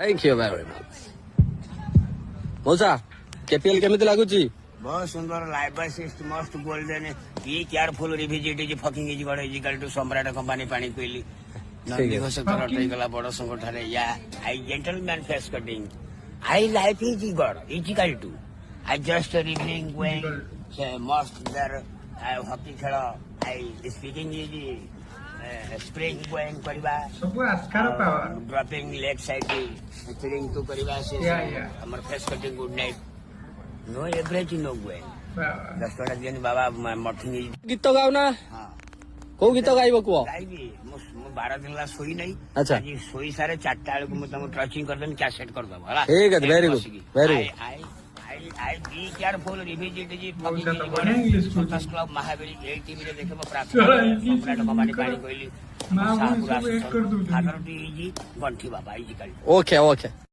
Thank you very much. मौसा KPL केमिति लागुची बहुत सुंदर life must golden be careful revisit is fucking is got इजिकल टू सम्राट कंपनी पानी कोइली नंदी घोष तरटई गला बड़ संगठन या I gentleman face cutting I life is god इजिकल to I just revealing going must there I hockey खेल I speaking is spring going करबा सब आस्कार power dropping leg side spring to करबा से हमर face cutting good night no everything no going 10 टका दिन बाबा मठिंग गीत गाओ ना हां को गीत गाइबो को गाइबी मु 12 दिन ला सोई नहीं अच्छा आज सोई सारे 4 टा को मु तुम ट्रचिंग कर देन क्या सेट कर दब हला ठीक है very good very good I be careful revisit जी संतोष क्लब महावीर एई टीवी रे देखबो प्राप्त सम्राट कंपनी पानी कोइली मां वेट कर दू सागर टी जी गंठी बाबा जी काली ओके ओके